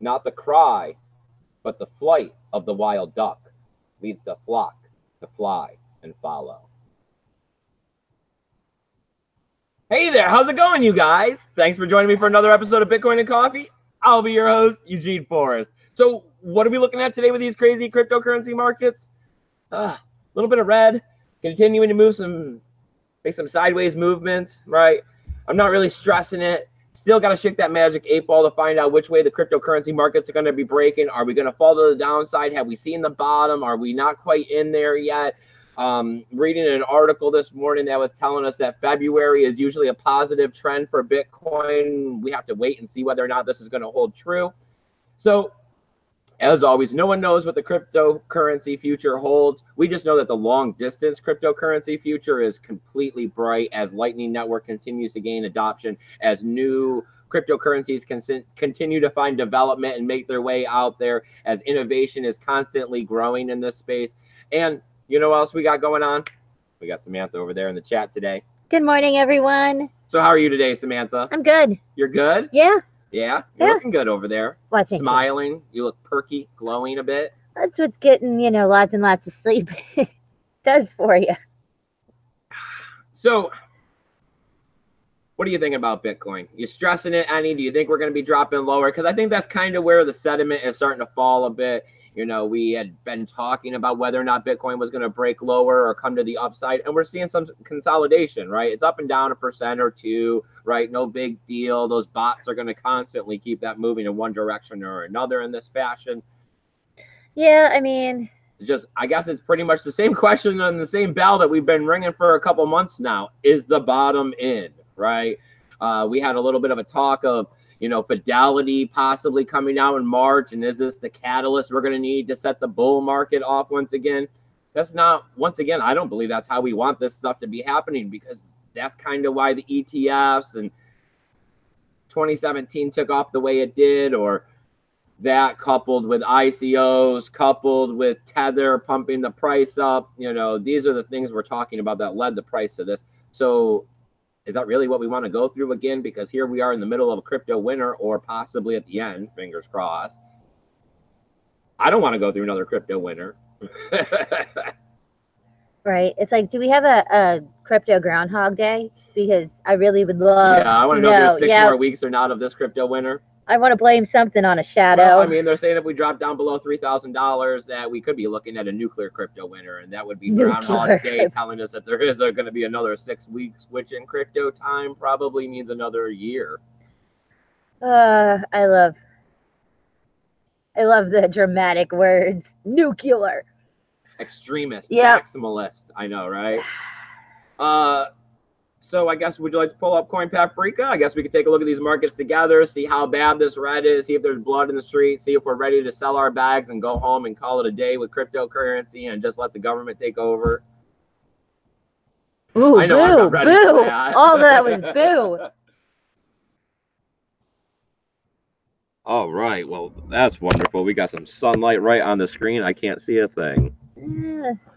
Not the cry, but the flight of the wild duck leads the flock to fly and follow. Hey there, how's it going, you guys? Thanks for joining me for another episode of Bitcoin and Coffee. I'll be your host, Eugene Forrest. So what are we looking at today with these crazy cryptocurrency markets? A little bit of red, continuing to make some sideways movements, right? I'm not really stressing it. Still got to shake that magic 8-ball to find out which way the cryptocurrency markets are going to be breaking. Are we going to fall to the downside? Have we seen the bottom? Are we not quite in there yet? Reading an article this morning that was telling us that February is usually a positive trend for Bitcoin. We have to wait and see whether or not this is going to hold true. So, as always, no one knows what the cryptocurrency future holds. We just know that the long-distance cryptocurrency future is completely bright as Lightning Network continues to gain adoption, as new cryptocurrencies continue to find development and make their way out there, as innovation is constantly growing in this space. And you know what else we got going on? We got Samantha over there in the chat today. Good morning, everyone. So how are you today, Samantha? I'm good. You're good? Yeah. Yeah? You're looking good over there. Well, thank Smiling. You look perky, glowing a bit. That's what's getting, lots and lots of sleep does for you. So, what are you thinking about Bitcoin? You stressing it any? Do you think we're going to be dropping lower? Because I think that's kind of where the sentiment is starting to fall a bit. We had been talking about whether or not Bitcoin was going to break lower or come to the upside, and we're seeing some consolidation, right? It's up and down 1% or 2%, right? No big deal. Those bots are going to constantly keep that moving in one direction or another in this fashion. Yeah, I mean, I guess it's pretty much the same question on the same bell that we've been ringing for a couple months now. Is the bottom in, right? We had a little bit of a talk of, Fidelity possibly coming out in March. And is this the catalyst we're going to need to set the bull market off once again? Once again, I don't believe that's how we want this stuff to be happening, because that's kind of why the ETFs and 2017 took off the way it did, or that coupled with ICOs, coupled with Tether pumping the price up. These are the things we're talking about that led the price to this. So is that really what we want to go through again? Because here we are in the middle of a crypto winter, or possibly at the end, fingers crossed. I don't want to go through another crypto winter. Right. It's like, do we have a crypto Groundhog Day? Because I really would love I want to know if there's 6 more weeks or not of this crypto winter. I want to blame something on a shadow. Well, I mean, they're saying if we drop down below $3,000 that we could be looking at a nuclear crypto winter, and that would be Groundhog Day telling us that there is going to be another 6-week switch in crypto time. Probably means another year. I love the dramatic words. Nuclear. Extremist. Yep. Maximalist. I know, right? So I guess, would you like to pull up Coin Paprika? I guess we could take a look at these markets together, see how bad this red is, see if there's blood in the street, see if we're ready to sell our bags and go home and call it a day with cryptocurrency and just let the government take over. Ooh, I know, boo, I'm not ready for that. All that was boo. All right, well, that's wonderful. We got some sunlight right on the screen. I can't see a thing.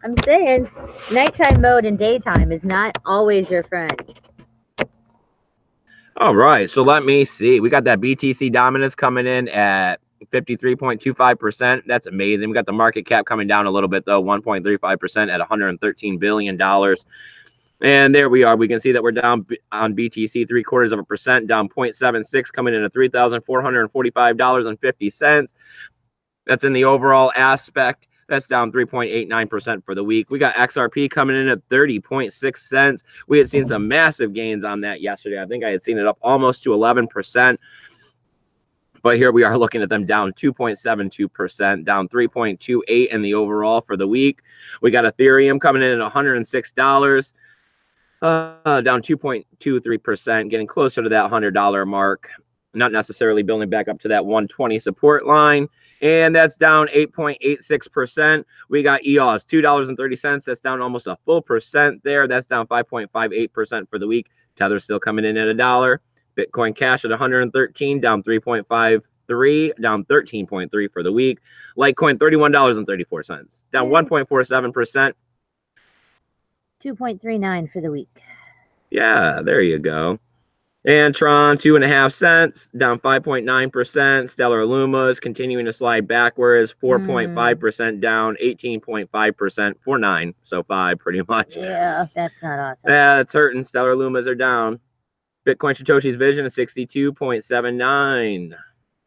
I'm saying nighttime mode and daytime is not always your friend. All right, so let me see. We got that BTC dominance coming in at 53.25%. That's amazing. We got the market cap coming down a little bit, though, 1.35% at $113 billion. And there we are. We can see that we're down on BTC 0.75%, down 0.76, coming in at $3,445.50. That's in the overall aspect. That's down 3.89% for the week. We got XRP coming in at 30.6 cents. We had seen some massive gains on that yesterday. I think I had seen it up almost to 11%. But here we are looking at them down 2.72%, down 3.28 in the overall for the week. We got Ethereum coming in at $106, down 2.23%, getting closer to that $100 mark. Not necessarily building back up to that 120 support line. And that's down 8.86%. We got EOS, $2.30. That's down almost a full percent there. That's down 5.58% for the week. Tether still coming in at $1. Bitcoin Cash at 113, down 3.53, down 13.3 for the week. Litecoin, $31.34, down 1.47%. 2.39 for the week. Yeah, there you go. And Tron, 2.5 cents, down 5.9%. Stellar Lumas continuing to slide backwards, 4.5% down, 18.5% for 9. So 5 pretty much. Yeah, that's not awesome. Yeah, it's hurting. Stellar Lumas are down. Bitcoin Satoshi's Vision is 62.79.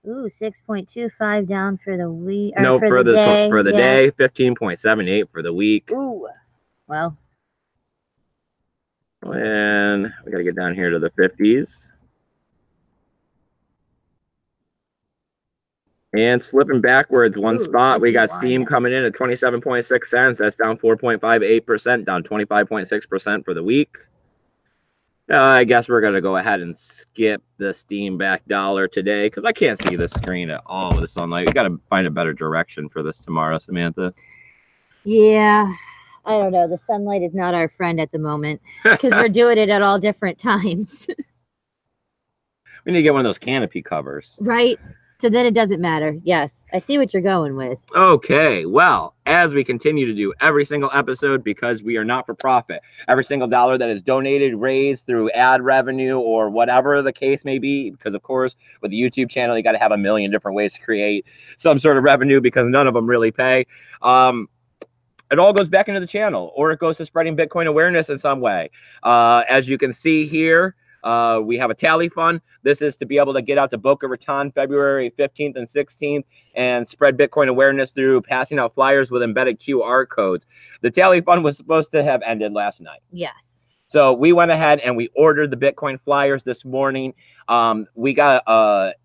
Ooh, 6.25 down for the week. No, for the day. For the day, 15.78 for the week. Ooh, well. And we got to get down here to the 50s. And slipping backwards one spot, we got Steam coming in at 27.6 cents. That's down 4.58%, down 25.6% for the week. I guess we're going to go ahead and skip the Steam back dollar today because I can't see the screen at all with the sunlight. We got to find a better direction for this tomorrow, Samantha. Yeah, I don't know. The sunlight is not our friend at the moment because we're doing it at all different times. We need to get one of those canopy covers. Right. So then it doesn't matter. Yes, I see what you're going with. Okay, well, as we continue to do every single episode, because we are not for profit, every single dollar that is donated, raised through ad revenue or whatever the case may be, because of course, with the YouTube channel, you got to have a million different ways to create some sort of revenue because none of them really pay. It all goes back into the channel, or it goes to spreading Bitcoin awareness in some way. As you can see here, we have a tally fund. This is to be able to get out to Boca Raton February 15th and 16th and spread Bitcoin awareness through passing out flyers with embedded QR codes. The tally fund was supposed to have ended last night. Yes. So we went ahead and we ordered the Bitcoin flyers this morning. We got 15%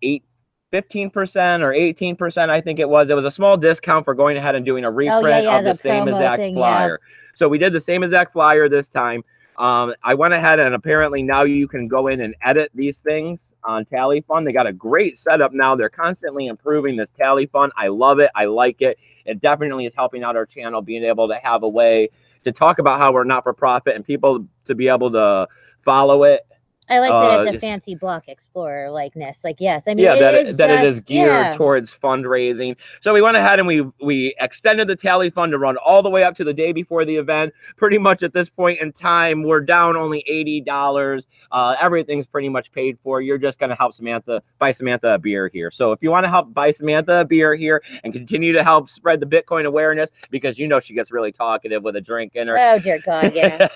or 18%, I think it was. It was a small discount for going ahead and doing a reprint of the same exact flyer. Yeah. So we did the same exact flyer this time. I went ahead and apparently now you can go in and edit these things on Tally Fund. They got a great setup now. They're constantly improving this Tally Fund. I love it. I like it. It definitely is helping out our channel, being able to have a way to talk about how we're not for profit and people to be able to follow it. I like that it's a fancy Block Explorer likeness. Like, yes, I mean, yeah, it is geared towards fundraising. So we went ahead and we extended the tally fund to run all the way up to the day before the event. Pretty much at this point in time, we're down only $80. Everything's pretty much paid for. You're just going to help buy Samantha a beer here. So if you want to help buy Samantha a beer here and continue to help spread the Bitcoin awareness, because you know she gets really talkative with a drink in her. Oh, dear God, yeah.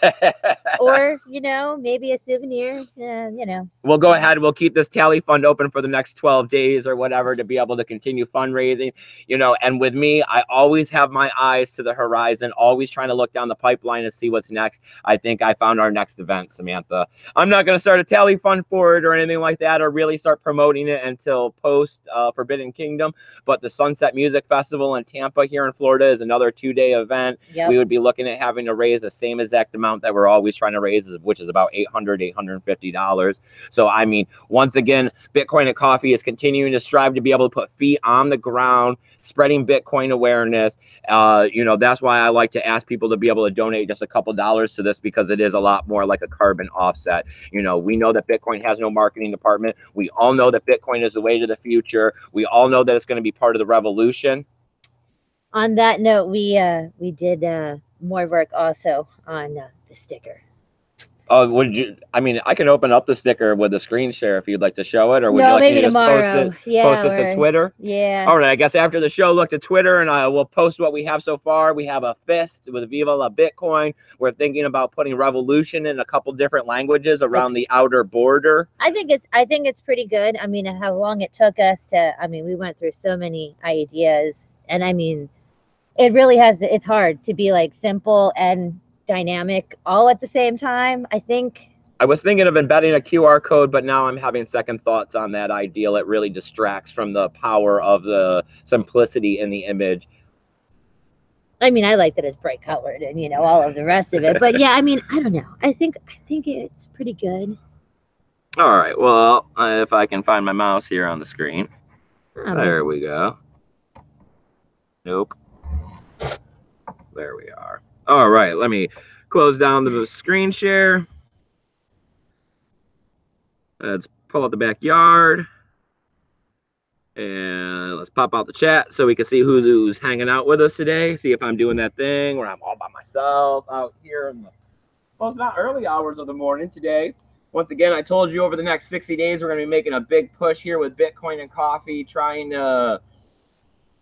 Or, you know, maybe a souvenir. You know, we'll go ahead. We'll keep this tally fund open for the next 12 days or whatever to be able to continue fundraising, you know. And with me, I always have my eyes to the horizon, always trying to look down the pipeline and see what's next. I think I found our next event, Samantha. I'm not going to start a tally fund for it or anything like that, or really start promoting it until post Forbidden Kingdom. But the Sunset Music Festival in Tampa here in Florida is another 2-day event. Yep. We would be looking at having to raise the same exact amount that we're always trying to raise, which is about $850. So, I mean, once again, Bitcoin and Coffee is continuing to strive to be able to put feet on the ground, spreading Bitcoin awareness. You know, that's why I like to ask people to be able to donate just a couple dollars to this, because it is a lot more like a carbon offset. You know, we know that Bitcoin has no marketing department. We all know that Bitcoin is the way to the future. We all know that it's going to be part of the revolution. On that note, we did more work also on the sticker. Oh, would you? I mean, I can open up the sticker with a screen share if you'd like to show it, or would you like maybe me to tomorrow. Post it to Twitter? Yeah. All right. I guess after the show, look to Twitter, and I will post what we have so far. We have a fist with Viva la Bitcoin. We're thinking about putting revolution in a couple different languages around the outer border. I think it's pretty good. I mean, how long it took us to. I mean, we went through so many ideas, and I mean, it really has. It's hard to be like simple and dynamic all at the same time. I think I was thinking of embedding a QR code, but now I'm having second thoughts on that ideal. It really distracts from the power of the simplicity in the image. I mean, I like that it's bright colored and, you know, all of the rest of it. But yeah, I mean, I don't know. I think it's pretty good. All right. Well, if I can find my mouse here on the screen. There we go. Nope. There we are. All right, let me close down the screen share. Let's pull out the backyard. And let's pop out the chat so we can see who's hanging out with us today. See if I'm doing that thing where I'm all by myself out here in the, well, it's not early hours of the morning today. Once again, I told you over the next 60 days, we're going to be making a big push here with Bitcoin and Coffee, trying to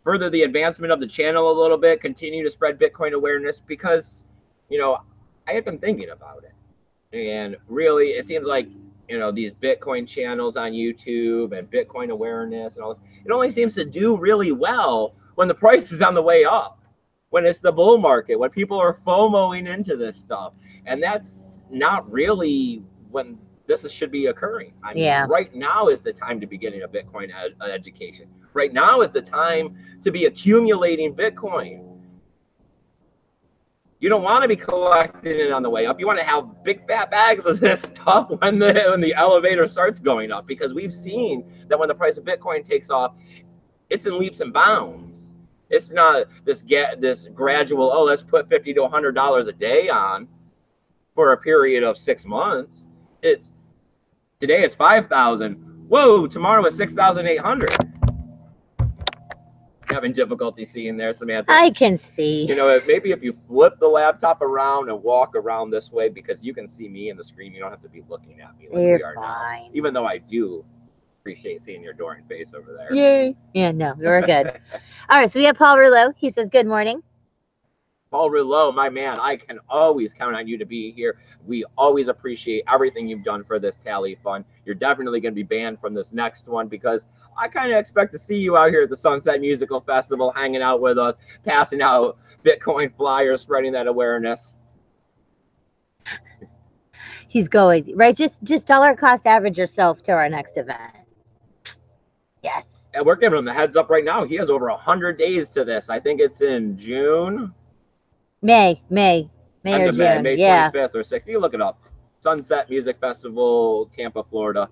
further the advancement of the channel a little bit, continue to spread Bitcoin awareness because, you know, I have been thinking about it. And really, it seems like, you know, these Bitcoin channels on YouTube and Bitcoin awareness and all this, it only seems to do really well when the price is on the way up, when it's the bull market, when people are FOMOing into this stuff. And that's not really when this should be occurring. I mean, right now is the time to be getting a Bitcoin education. Right now is the time to be accumulating Bitcoin. You don't want to be collecting it on the way up. You want to have big fat bags of this stuff when the elevator starts going up, because we've seen that when the price of Bitcoin takes off, it's in leaps and bounds. It's not this gradual, oh, let's put $50 to $100 a day on for a period of 6 months. It's today it's 5,000. Whoa, tomorrow is 6,800. Having difficulty seeing there, Samantha. I can see. You know, maybe if you flip the laptop around and walk around this way, because you can see me in the screen, you don't have to be looking at me like You're we are fine. now. Even though I do appreciate seeing your adoring face over there. Yay. Yeah, no, you're good. All right, so we have Paul Rouleau. He says, good morning. Paul Rouleau, my man, I can always count on you to be here. We always appreciate everything you've done for this Tally Fund. You're definitely going to be banned from this next one, because I kind of expect to see you out here at the Sunset Musical Festival, hanging out with us, passing out Bitcoin flyers, spreading that awareness. He's going, right? Just dollar cost average yourself to our next event. Yes. And we're giving him the heads up right now. He has over 100 days to this. I think it's in June. May or June. May 25th or 6th. You look it up. Sunset Music Festival, Tampa, Florida.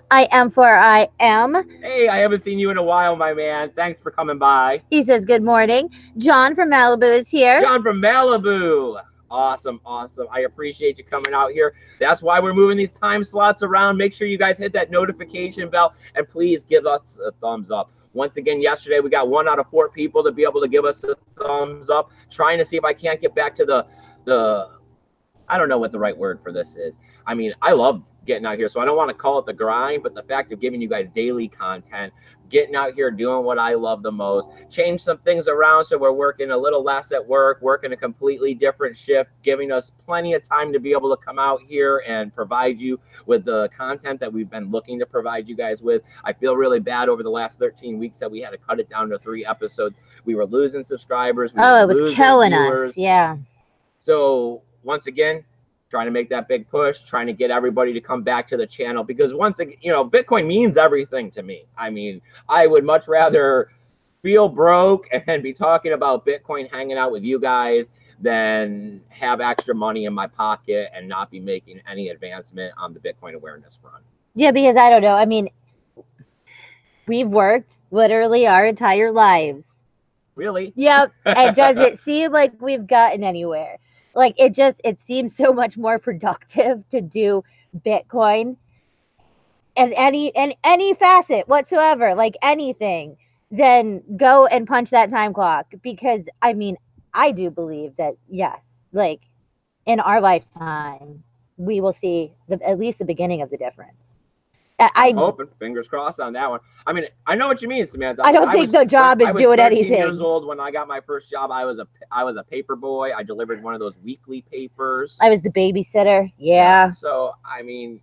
I am for I am. Hey, I haven't seen you in a while, my man. Thanks for coming by. He says, good morning. John from Malibu is here. John from Malibu. Awesome. I appreciate you coming out here. That's why we're moving these time slots around. Make sure you guys hit that notification bell, and please give us a thumbs up. Once again, yesterday we got 1 out of 4 people to be able to give us a thumbs up. Trying to see if I can't get back to the I don't know what the right word for this is. I mean, I love getting out here, so I don't want to call it the grind, but the fact of giving you guys daily content, getting out here, doing what I love the most, change some things around so we're working a little less at work, working a completely different shift, giving us plenty of time to be able to come out here and provide you with the content that we've been looking to provide you guys with. I feel really bad over the last 13 weeks that we had to cut it down to 3 episodes. We were losing subscribers. Oh, it was killing us. Yeah. So once again, trying to make that big push, trying to get everybody to come back to the channel, because once again, you know, Bitcoin means everything to me. I mean, I would much rather feel broke and be talking about Bitcoin, hanging out with you guys, than have extra money in my pocket and not be making any advancement on the Bitcoin awareness front. Yeah, because I don't know. I mean, we've worked literally our entire lives. Really? Yep. And does it seem like we've gotten anywhere? Like, it seems so much more productive to do Bitcoin and any facet whatsoever, like anything, than go and punch that time clock. Because I mean, I do believe that, yes, like in our lifetime, we will see at least the beginning of the difference. I'm hoping, fingers crossed on that one. I mean, I know what you mean, Samantha. I don't think the job is doing anything. I was 13 years old when I got my first job. I was a paper boy. I delivered one of those weekly papers. I was the babysitter. Yeah. So, I mean,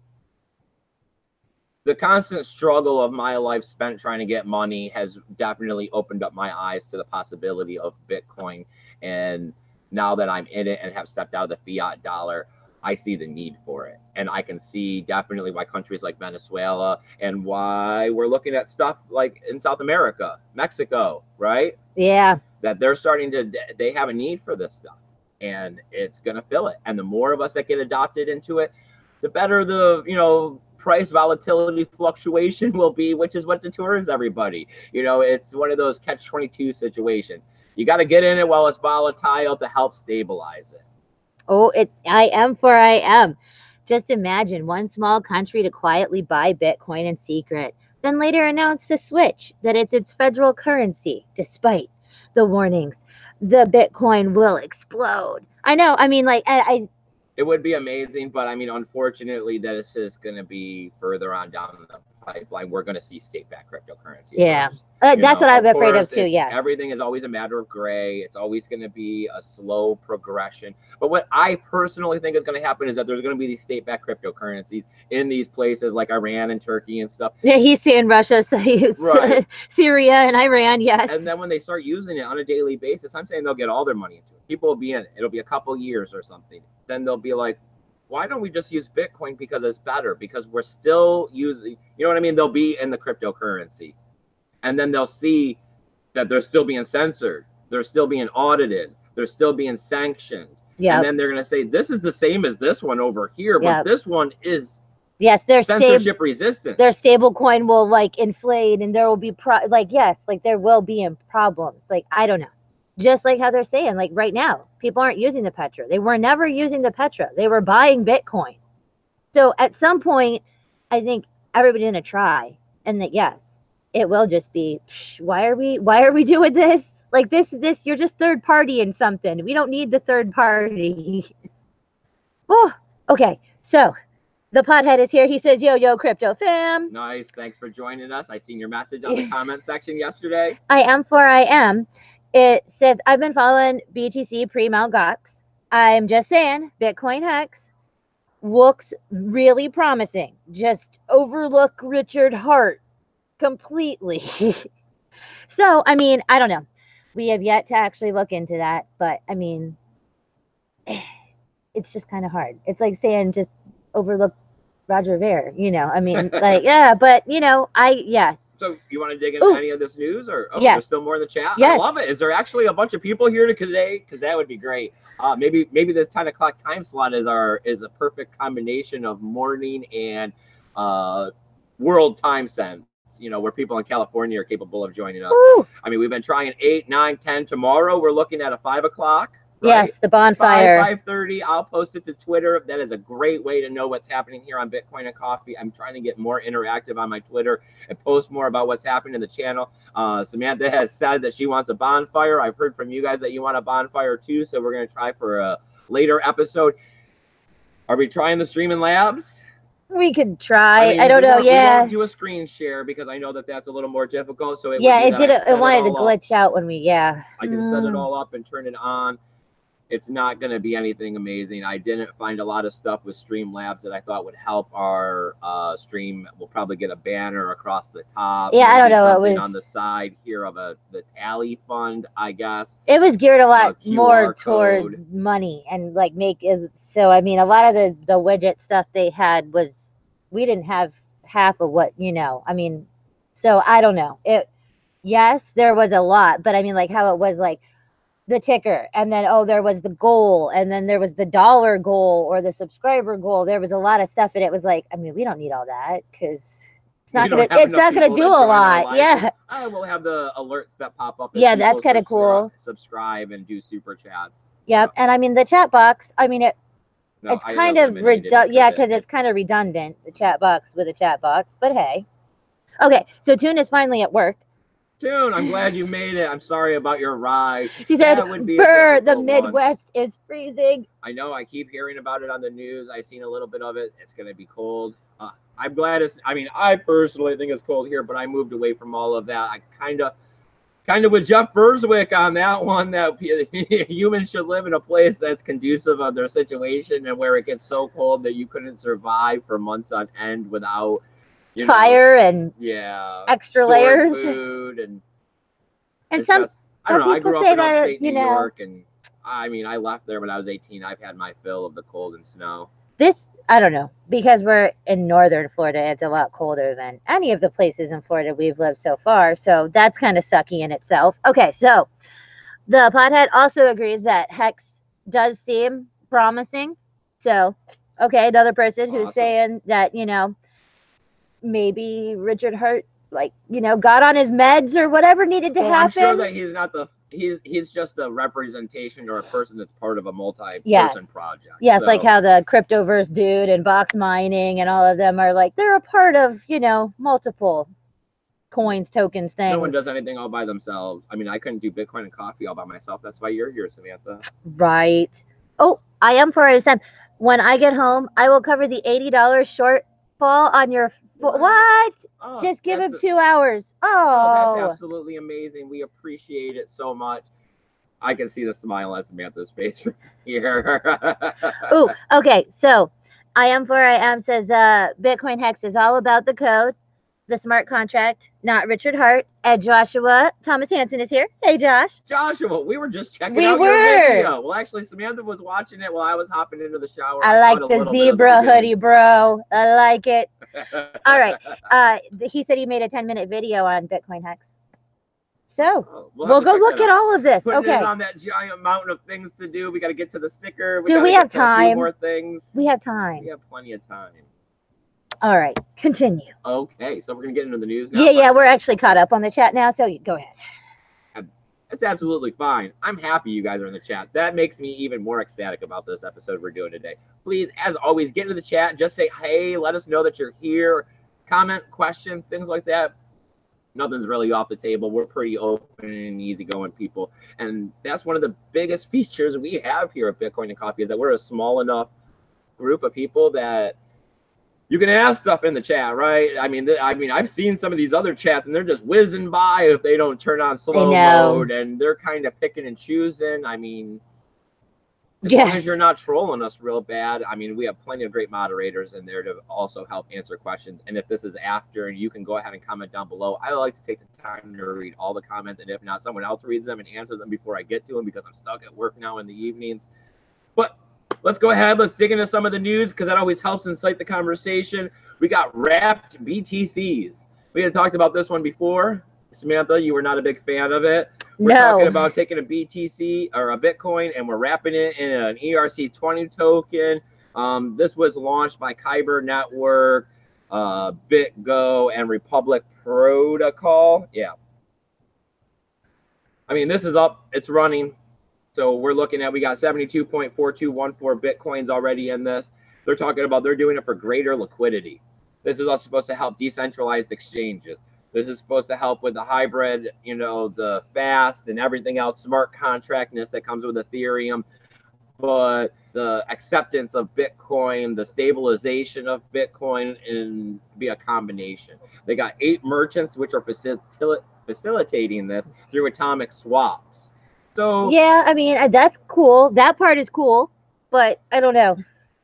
the constant struggle of my life spent trying to get money has definitely opened up my eyes to the possibility of Bitcoin. And now that I'm in it and have stepped out of the fiat dollar, I see the need for it. And I can see definitely why countries like Venezuela, and why we're looking at stuff like in South America, Mexico, right? Yeah. That they're starting to, they have a need for this stuff, and it's going to fill it. And the more of us that get adopted into it, the better the, you know, price volatility fluctuation will be, which is what deters everybody. You know, it's one of those catch-22 situations. You got to get in it while it's volatile to help stabilize it. Oh, I am for I am. Just imagine one small country to quietly buy Bitcoin in secret, then later announce the switch that it's its federal currency, despite the warnings the Bitcoin will explode. I know. I mean, like, It would be amazing, but I mean, unfortunately, that is just going to be further on down the pipeline. We're going to see state-backed cryptocurrency. Yeah, that's what I'm afraid of too. Yes, everything is always a matter of gray. It's always going to be a slow progression. But what I personally think is going to happen is that there's going to be these state-backed cryptocurrencies in these places like Iran and Turkey and stuff. Yeah, he's saying Russia, so right. Syria and Iran. Yes, and then when they start using it on a daily basis, I'm saying they'll get all their money into it. People will be in it. It'll be a couple years or something. Then they'll be like, why don't we just use Bitcoin because it's better? Because we're still using, you know what I mean? They'll be in the cryptocurrency. And then they'll see that they're still being censored. They're still being audited. They're still being sanctioned. Yeah. And then they're going to say, this is the same as this one over here, but this one is they're censorship resistant. Their stable coin will like inflate and there will be there will be problems. Like, I don't know. Just like how they're saying, like right now, people aren't using the Petra. They were never using the Petra. They were buying Bitcoin. So at some point, I think everybody's gonna try, and that yes, it will just be. Why are we doing this? Like this. You're just third party in something. We don't need the third party. Oh, okay. So the pothead is here. He says, yo, crypto fam. Nice. Thanks for joining us. I seen your message on the comment section yesterday. I am. It says, I've been following BTC pre-Mt. Gox. I'm just saying, Bitcoin Hex looks really promising. Just overlook Richard Hart completely. So, I mean, I don't know. We have yet to actually look into that. But, I mean, it's just kind of hard. It's like saying just overlook Roger Ver, I mean, like, yeah, but, yes. So you want to dig into any of this news, or yes. There's still more in the chat? Yes. I love it. Is there actually a bunch of people here today? Because that would be great. Maybe this 10 o'clock time slot is a perfect combination of morning and world time sense. Where people in California are capable of joining us. Ooh. I mean, we've been trying 8, 9, 10. Tomorrow we're looking at a 5 o'clock. Right? Yes, the bonfire. 5:30. I'll post it to Twitter. That is a great way to know what's happening here on Bitcoin and Coffee. I'm trying to get more interactive on my Twitter and post more about what's happening in the channel. Samantha has said that she wants a bonfire. I've heard from you guys that you want a bonfire too, so we're going to try for a later episode. Are we trying the streaming labs? We could try. I don't know. We won't do a screen share because I know that that's a little more difficult. So it wanted to glitch out when we. I can set it all up and turn it on. It's not going to be anything amazing. I didn't find a lot of stuff with Streamlabs that I thought would help our stream. We'll probably get a banner across the top. Yeah, I don't know. It was on the side here of the tally fund, I guess. It was geared a lot more toward money and like make it. So, I mean, a lot of the widget stuff they had we didn't have half of what, I mean, so I don't know. Yes, there was a lot, but I mean, like how it was like, the ticker, and then there was the goal, and then there was the dollar goal or the subscriber goal. There was a lot of stuff, and it was like, I mean, we don't need all that because it's not gonna do a lot. Yeah, we'll have the alerts that pop up. Yeah, that's kind of cool. Subscribe and do super chats. Yep, and I mean the chat box. I mean it's kind of redundant. Yeah, because it's kind of redundant. The chat box with a chat box, but hey, okay. So Tune is finally at work. Tune, I'm glad you made it. I'm sorry about your ride. He said, "Brr, the Midwest is freezing." I know. I keep hearing about it on the news. I've seen a little bit of it. It's going to be cold. I'm glad it's. I mean, I personally think it's cold here, but I moved away from all of that. I kind of with Jeff Burswick on that one. That humans should live in a place that's conducive of their situation, and where it gets so cold that you couldn't survive for months on end without. Fire and extra layers, food and some. I don't know. I grew up in upstate New York, and I mean, I left there when I was 18. I've had my fill of the cold and snow. I don't know, because we're in northern Florida. It's a lot colder than any of the places in Florida we've lived so far. So that's kind of sucky in itself. Okay, so the pothead also agrees that Hex does seem promising. So, okay, another person who's saying that maybe Richard Hart, got on his meds or whatever needed to happen. I'm sure that he's not he's just a representation or a person that's part of a multi-person project. Yes, so. Like how the Cryptoverse dude and Box Mining and all of them are they're a part of, multiple coins, tokens, things. No one does anything all by themselves. I mean, I couldn't do Bitcoin and Coffee all by myself. That's why you're here, Samantha. Right. Oh, I am for it. When I get home, I will cover the $80 shortfall on your. What? Oh, Just give him that's 2 hours. that's Oh. absolutely amazing. We appreciate it so much. I can see the smile on Samantha's face from here. Ooh, okay. So I am for I am says Bitcoin Hex is all about the code, the smart contract, not Richard Hart. And Joshua Thomas Hansen is here. Hey, Josh. Joshua, we were just checking We out were. your video. Well, actually, Samantha was watching it while I was hopping into the shower. I like caught a the little bit of zebra beginning. hoodie, bro. I like it. All right. He said he made a 10-minute video on Bitcoin Hex. So we'll go look at all of this. Putting Okay. it on that giant mountain of things to do. We got to get to the sticker. Do we have to a few time? more things. We have time. We have plenty of time. All right. Continue. Okay, so we're gonna get into the news now. Yeah, we're actually caught up on the chat now, so go ahead. That's absolutely fine. I'm happy you guys are in the chat. That makes me even more ecstatic about this episode we're doing today. Please, as always, get into the chat. Just say, hey, let us know that you're here. Comment, questions, things like that. Nothing's really off the table. We're pretty open and easygoing people. And that's one of the biggest features we have here at Bitcoin and Coffee is that we're a small enough group of people that you can ask stuff in the chat, right? I mean, I've seen some of these other chats, and they're just whizzing by if they don't turn on slow mode, and they're kind of picking and choosing. I mean, as long as you're not trolling us real bad, I mean, we have plenty of great moderators in there to also help answer questions. And if this is after, you can go ahead and comment down below. I like to take the time to read all the comments, and if not, someone else reads them and answers them before I get to them because I'm stuck at work now in the evenings. But let's go ahead. Let's dig into some of the news because that always helps incite the conversation. We got wrapped BTCs. We had talked about this one before. Samantha, you were not a big fan of it. We're talking about taking a BTC or a Bitcoin and we're wrapping it in an ERC20 token. This was launched by Kyber Network, BitGo, and Republic Protocol. Yeah. I mean, this is up. It's running. So we're looking at, we got 72.4214 Bitcoins already in this. They're talking about they're doing it for greater liquidity. This is also supposed to help decentralized exchanges. This is supposed to help with the hybrid, you know, the fast and everything else, smart contractness that comes with Ethereum. But the acceptance of Bitcoin, the stabilization of Bitcoin, and be a combination. They got 8 merchants which are facilitating this through atomic swaps. So yeah, I mean, that's cool. That part is cool, but I don't know.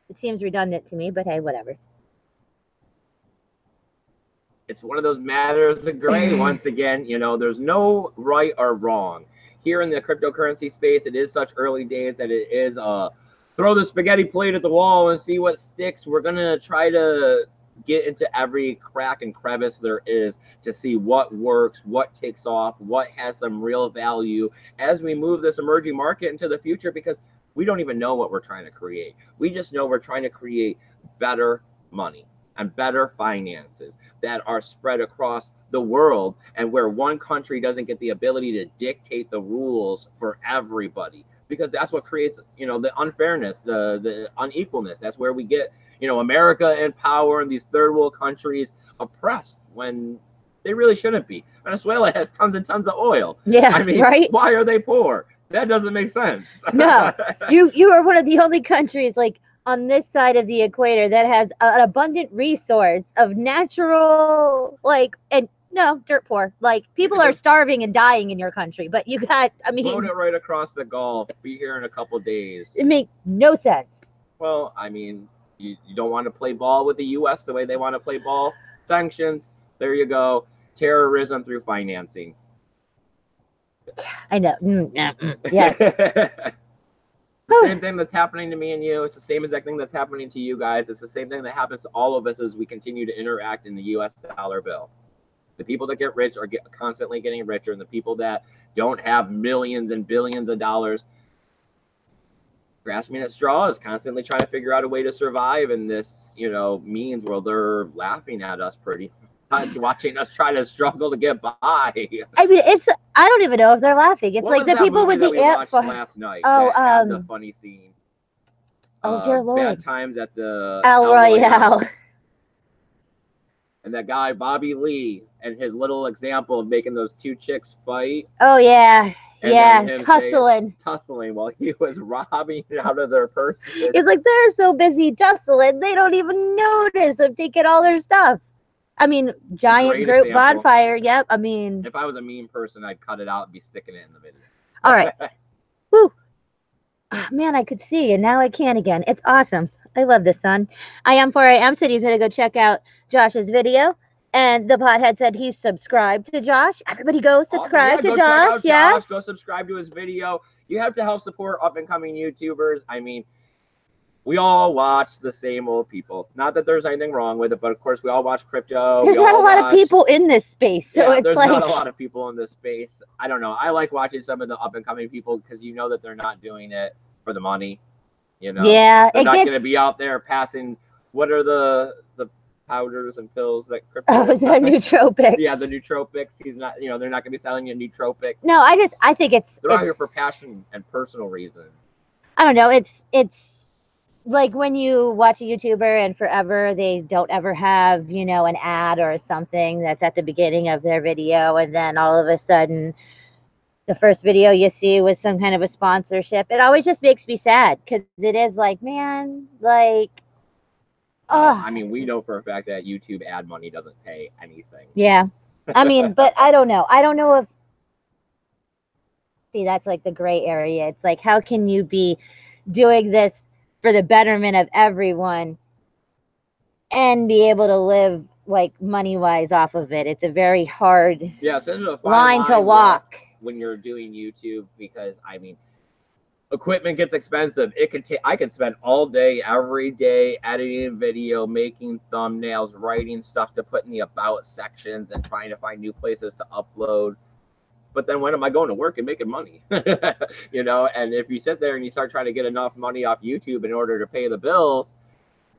It seems redundant to me, but hey, whatever. It's one of those matters of gray. Once again, you know, there's no right or wrong. Here in the cryptocurrency space, it is such early days that it is throw the spaghetti plate at the wall and see what sticks. We're going to try to get into every crack and crevice there is to see what works, what takes off, what has some real value as we move this emerging market into the future, because we don't even know what we're trying to create. We just know we're trying to create better money and better finances that are spread across the world, and where one country doesn't get the ability to dictate the rules for everybody, because that's what creates, you know, the unfairness, the unequalness. That's where we get, you know, America in power and these third world countries oppressed when they really shouldn't be. Venezuela has tons and tons of oil. Yeah, I mean, right? Why are they poor? That doesn't make sense. No, you are one of the only countries like on this side of the equator that has an abundant resource of natural, like, and no, dirt poor. Like, people are starving and dying in your country, but you got, I mean, float it right across the Gulf. Be here in a couple of days. It makes no sense. Well, I mean, you don't want to play ball with the U.S. the way they want to play ball. Sanctions. There you go. Terrorism through financing. I know. Yes. The same thing that's happening to me and you. It's the same exact thing that's happening to you guys. It's the same thing that happens to all of us as we continue to interact in the U.S. dollar bill. The people that get rich are constantly getting richer, and the people that don't have millions and billions of dollars grasping at straws, constantly trying to figure out a way to survive in this, you know, means where they're laughing at us pretty much, watching us try to struggle to get by. I mean, it's, I don't even know if they're laughing. It's like the people with the ant last night. The funny scene. Oh dear Lord. Bad Times at the El Royale. And that guy Bobby Lee and his little example of making those two chicks fight. Oh yeah. And yeah, then him tussling. while he was robbing out of their purses. He's like, they're so busy tussling, they don't even notice I'm taking all their stuff. I mean, giant Great group example. bonfire. Yep. I mean, if I was a mean person, I'd cut it out and be sticking it in the video. All right. Woo. Oh, man, I could see, and now I can again. It's awesome. I love this, son. I am 4am said he's going to go check out Josh's video. And the pothead said he's subscribed to Josh. Everybody go subscribe awesome. to Josh. Yes. Go subscribe to his video. You have to help support up-and-coming YouTubers. I mean, we all watch the same old people. Not that there's anything wrong with it, but of course we all watch crypto. There's not a lot of people in this space, so it's there's like not a lot of people in this space. I don't know. I like watching some of the up-and-coming people because you know that they're not doing it for the money. You know, yeah, they're not going to be out there passing. What are the powders and pills that crypto? Oh, is that nootropics? Yeah, the nootropics. He's not. You know, they're not going to be selling you nootropics. No, I think they're out here for passion and personal reasons. I don't know. It's like when you watch a YouTuber and forever they don't ever have, you know, an ad or something that's at the beginning of their video, and then all of a sudden the first video you see was some kind of a sponsorship. It always just makes me sad because it is like, man, like, I mean, we know for a fact that YouTube ad money doesn't pay anything. Yeah. I mean, but I don't know. I don't know if, see, that's like the gray area. It's like, how can you be doing this for the betterment of everyone and be able to live like money-wise off of it? It's a very hard line to walk when you're doing YouTube, because I mean, equipment gets expensive. It could take. I could spend all day, every day, editing video, making thumbnails, writing stuff to put in the about sections, and trying to find new places to upload. But then when am I going to work and making money? You know, and if you sit there and you start trying to get enough money off YouTube in order to pay the bills,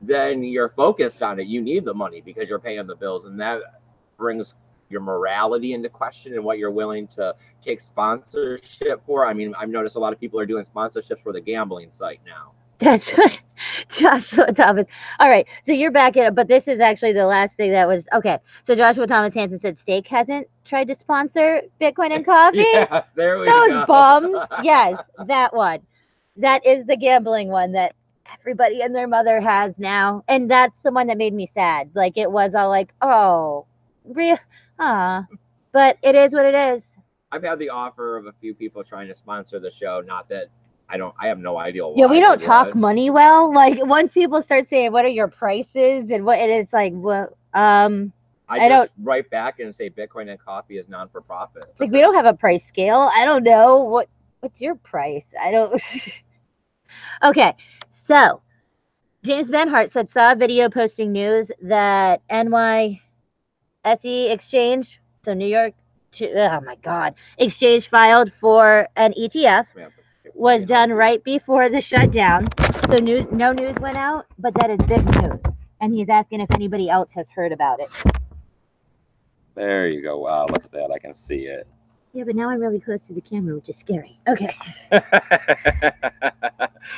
then you're focused on it. You need the money because you're paying the bills, and that brings your morality into question and what you're willing to take sponsorship for. I mean, I've noticed a lot of people are doing sponsorships for the gambling site now. That's what Joshua Thomas. All right, so you're back in it, but this is actually the last thing that was okay. So Joshua Thomas Hansen said Steak hasn't tried to sponsor Bitcoin and Coffee. Yes, there we go. Those bums. Yes, that one. That is the gambling one that everybody and their mother has now, and that's the one that made me sad. Like, it was all like, oh, real, but it is what it is. I've had the offer of a few people trying to sponsor the show. Not that I have no idea why. Yeah, we don't talk money well. Like, once people start saying, what are your prices? And it's like, well, I don't write back and say Bitcoin and Coffee is non-for-profit. It's like, we don't have a price scale. I don't know. What's your price? I don't. Okay. So James Benhart saw a video posting news that NYSE exchange, so New York, oh my God, exchange filed for an ETF. Was done right before the shutdown. So no news went out, but that is big news. And he's asking if anybody else has heard about it. There you go. Wow, look at that. I can see it. Yeah, but now I'm really close to the camera, which is scary. Okay.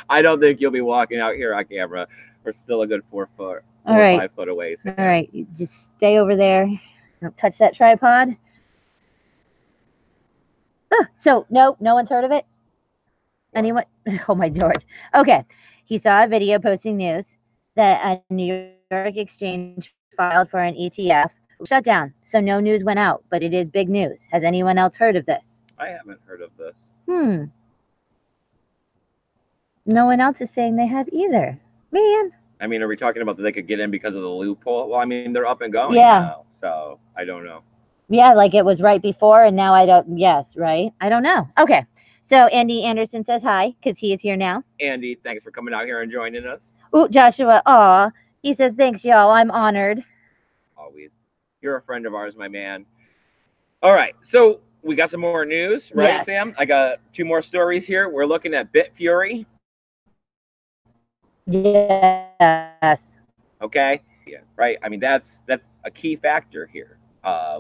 I don't think you'll be walking out here on camera. We're still a good 4 foot, All right. 5 foot away. So. All right. You just stay over there. Don't touch that tripod. So no one's heard of it? Anyone? Oh my George. Okay. He saw a video posting news that a New York exchange filed for an ETF shut down. So no news went out, but it is big news. Has anyone else heard of this? I haven't heard of this. No one else is saying they have either. Man. I mean, are we talking about that they could get in because of the loophole? Well, I mean, they're up and going now, so I don't know. Yeah, like it was right before, and now I don't. Yes, right? I don't know. Okay. So Andy Anderson says hi because he is here now. Andy, thanks for coming out here and joining us. Ooh, Joshua, aw. He says, thanks, y'all. I'm honored. Always. You're a friend of ours, my man. All right. So we got some more news, right, yes. Sam? I got 2 more stories here. We're looking at BitFury. Yes. Okay. Yeah, right. I mean, that's a key factor here.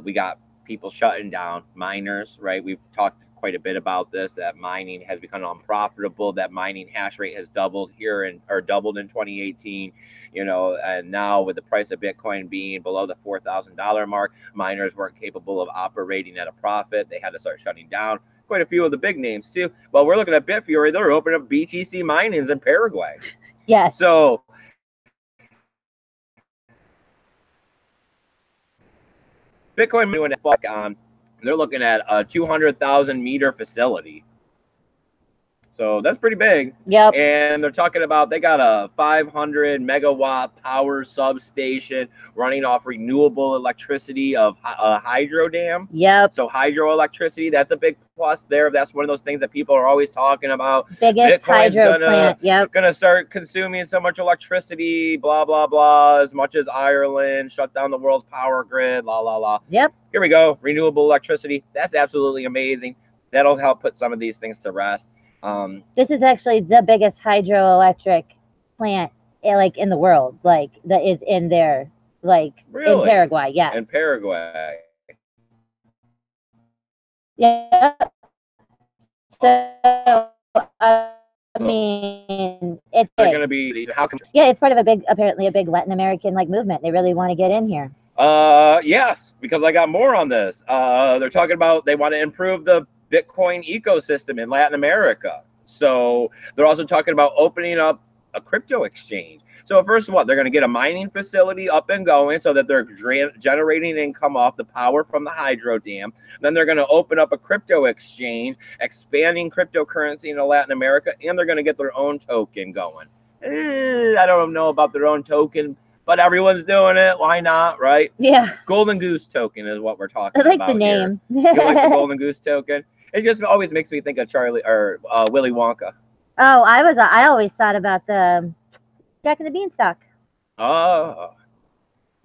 We got people shutting down miners, right? We've talked quite a bit about this, that mining has become unprofitable, that mining hash rate has doubled doubled in 2018, you know, and now with the price of Bitcoin being below the $4,000 mark, miners weren't capable of operating at a profit. They had to start shutting down. quite a few of the big names too. But we're looking at Bitfury. They're opening up BTC minings in Paraguay. Yes. So Bitcoin doing it on. They're looking at a 200,000 meter facility. So that's pretty big. Yep. And they're talking about they got a 500 megawatt power substation running off renewable electricity of a hydro dam. Yep. So hydroelectricity, that's a big plus there. That's one of those things that people are always talking about. Biggest Bitcoin's hydro plant. Yep. Gonna start consuming so much electricity, blah, blah, blah, as much as Ireland, shut down the world's power grid, la, la, la. Yep. Here we go. Renewable electricity. That's absolutely amazing. That'll help put some of these things to rest. This is actually the biggest hydroelectric plant like in the world, like that is in there, like really? In Paraguay. Yeah. In Paraguay. Yeah. So I mean, it's going to be how come? Yeah, it's part of apparently a big Latin American like movement. They really want to get in here. Yes, because I got more on this. They're talking about they want to improve the Bitcoin ecosystem in Latin America. So they're also talking about opening up a crypto exchange. So first of all, they're going to get a mining facility up and going so that they're generating income off the power from the hydro dam. Then they're going to open up a crypto exchange, expanding cryptocurrency into Latin America, and they're going to get their own token going. I don't know about their own token, but everyone's doing it. Why not, right? Yeah. Golden Goose token is what we're talking about. I like the name. You like the Golden Goose token? It just always makes me think of Charlie or Willy Wonka. Oh, I always thought about the Jack and the Beanstalk. Oh,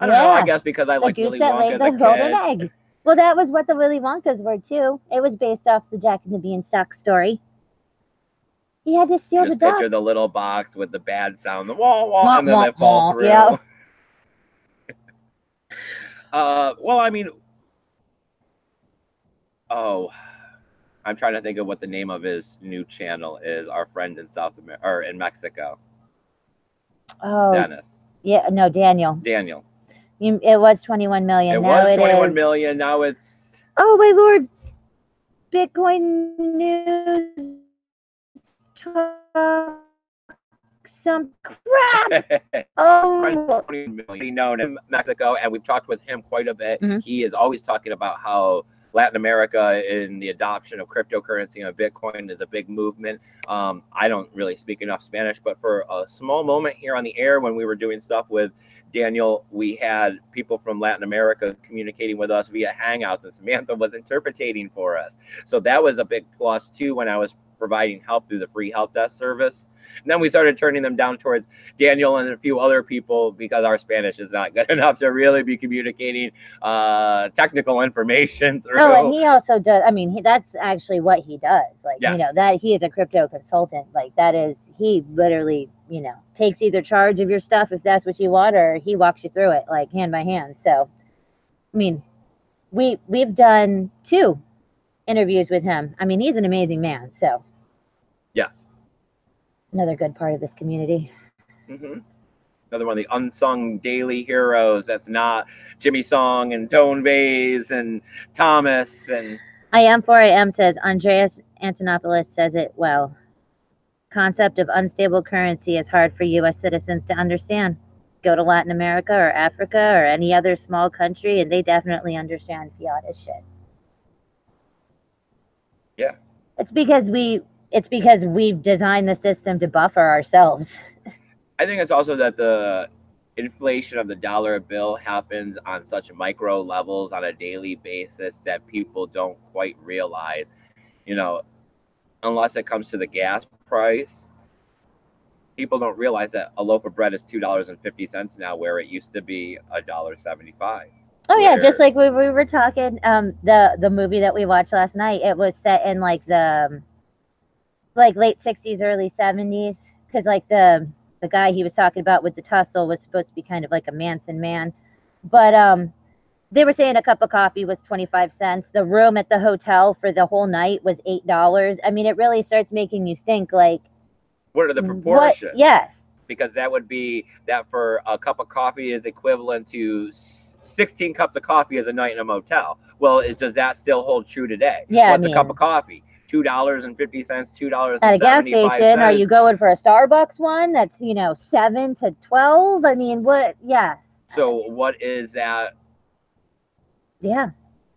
I don't know. I guess because I like Willy Wonka as a golden egg. Well, that was what the Willy Wonkas were too. It was based off the Jack and the Beanstalk story. He had to steal the duck. Picture the little box with the bad sound, the wah wah, and then they fall through. Yeah. Well, I mean, I'm trying to think of what the name of his new channel is. Our friend in South America or in Mexico. Oh, Dennis. Yeah, no, Daniel. It was 21 million. It was 21 million. Now it's. Oh my Lord! Bitcoin news. Talk some crap. Oh, known in Mexico, and we've talked with him quite a bit. Mm-hmm. He is always talking about how Latin America in the adoption of cryptocurrency and Bitcoin is a big movement. I don't really speak enough Spanish, but for a small moment here on the air when we were doing stuff with Daniel, we had people from Latin America communicating with us via Hangouts, and Samantha was interpreting for us. So that was a big plus too when I was providing help through the free help desk service. And then we started turning them down towards Daniel and a few other people because our Spanish is not good enough to really be communicating technical information through. Oh, and he also does. I mean, that's actually what he does. Like, yes. You know, that he is a crypto consultant. Like, that is, he literally, you know, takes either charge of your stuff if that's what you want, or he walks you through it, like, hand by hand. So, I mean, we've done 2 interviews with him. I mean, he's an amazing man. So, yes. Another good part of this community. Mm-hmm. Another one of the unsung daily heroes that's not Jimmy Song and Tone Bays and Thomas. And I am 4am says, Andreas Antonopoulos says it well. Concept of unstable currency is hard for U.S. citizens to understand. Go to Latin America or Africa or any other small country, and they definitely understand fiat as shit. Yeah. It's because we've designed the system to buffer ourselves. I think it's also that the inflation of the dollar bill happens on such micro levels on a daily basis that people don't quite realize, you know, unless it comes to the gas price. People don't realize that a loaf of bread is $2.50 now, where it used to be $1.75. Oh yeah, just like we were talking, the movie that we watched last night, it was set in like the late 60s, early 70s, because like the guy he was talking about with the tussle was supposed to be kind of like a Manson man, but they were saying a cup of coffee was 25 cents. The room at the hotel for the whole night was $8. I mean, it really starts making you think, like, what are the proportions? Yes, because that would be that for a cup of coffee is equivalent to 16 cups of coffee as a night in a motel. Well, does that still hold true today? Yeah, What's a cup of coffee? $2.50, $2.75. At a gas station, are you going for a Starbucks one that's, you know, 7 to 12? I mean, what? Yeah. So what is that? Yeah.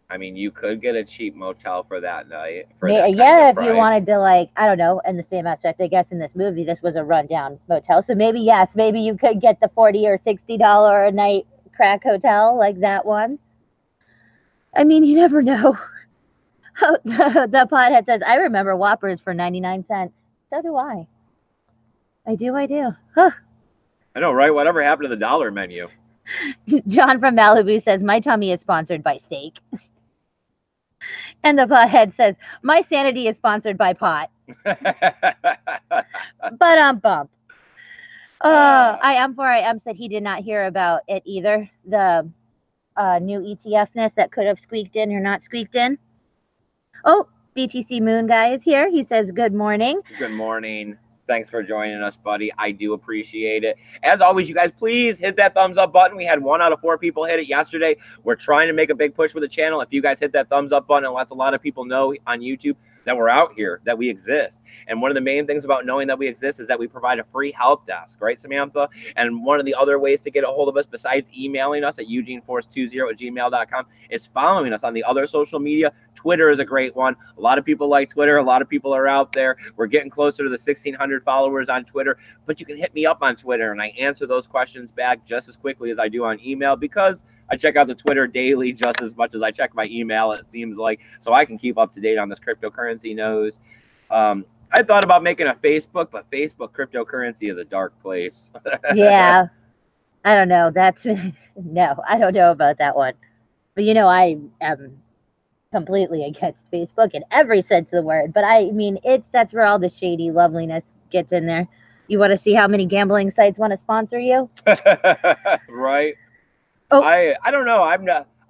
I mean, you could get a cheap motel for that night. Yeah, if you wanted to, like, I don't know, in the same aspect, I guess in this movie, this was a rundown motel. So maybe, yes, maybe you could get the $40 or $60 a night crack hotel, like that one. I mean, you never know. The pothead says, I remember Whoppers for 99 cents. So do I. I do. Huh. I know, right? Whatever happened to the dollar menu? John from Malibu says, my tummy is sponsored by steak. And the pothead says, my sanity is sponsored by pot. But bump. I am said he did not hear about it either. The new ETFness that could have squeaked in or not squeaked in. Oh, BTC Moon guy is here. He says, good morning. Good morning. Thanks for joining us, buddy. I do appreciate it. As always, you guys, please hit that thumbs up button. We had 1 out of 4 people hit it yesterday. We're trying to make a big push with the channel. If you guys hit that thumbs up button, it lets a lot of people know on YouTube that we're out here, that we exist. And one of the main things about knowing that we exist is that we provide a free help desk, right, Samantha? And one of the other ways to get a hold of us, besides emailing us at eugeneforce20@gmail.com, is following us on the other social media. Twitter is a great one. A lot of people like Twitter. A lot of people are out there. We're getting closer to the 1,600 followers on Twitter. But you can hit me up on Twitter, and I answer those questions back just as quickly as I do on email, because I check out the Twitter daily just as much as I check my email, it seems like, so I can keep up to date on this cryptocurrency news. I thought about making a Facebook, but Facebook cryptocurrency is a dark place. Yeah. I don't know. No, I don't know about that one. But, you know, I am completely against Facebook in every sense of the word. But I mean, that's where all the shady loveliness gets in there. You want to see how many gambling sites want to sponsor you? Right. Oh. I don't know. I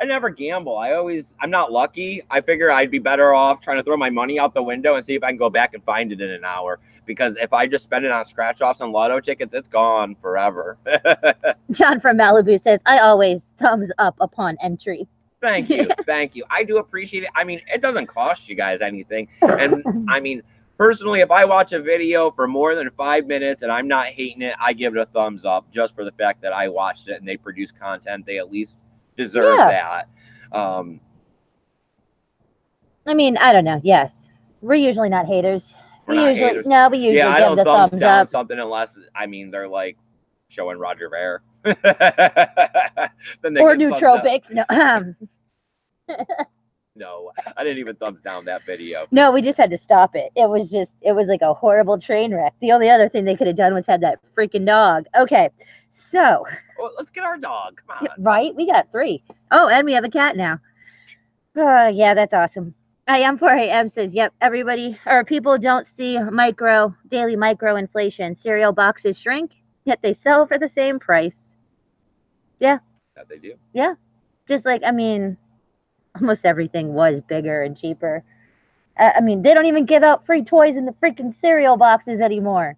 never gamble. I'm not lucky. I figure I'd be better off trying to throw my money out the window and see if I can go back and find it in an hour. Because if I just spend it on scratch offs and lotto tickets, it's gone forever. John from Malibu says, I always thumbs up upon entry. Thank you. Thank you. I do appreciate it. I mean, it doesn't cost you guys anything. And I mean, personally, if I watch a video for more than 5 minutes and I'm not hating it, I give it a thumbs up just for the fact that I watched it and they produce content. They at least deserve that. I mean, I don't know. Yes. We're usually not haters. We usually give the thumbs down up. Something unless, I mean, they're like showing Roger Ver. Or nootropics. No. No, I didn't even thumbs down that video. No, we just had to stop it. It was like a horrible train wreck. The only other thing they could have done was had that freaking dog. Okay, so. Well, let's get our dog. Come on. Right? We got 3. Oh, and we have a cat now. Yeah, that's awesome. I am 4am says, yep, people don't see daily micro inflation. Cereal boxes shrink, yet they sell for the same price. Yeah. That they do. Yeah. Just like, I mean, almost everything was bigger and cheaper. I mean, they don't even give out free toys in the freaking cereal boxes anymore.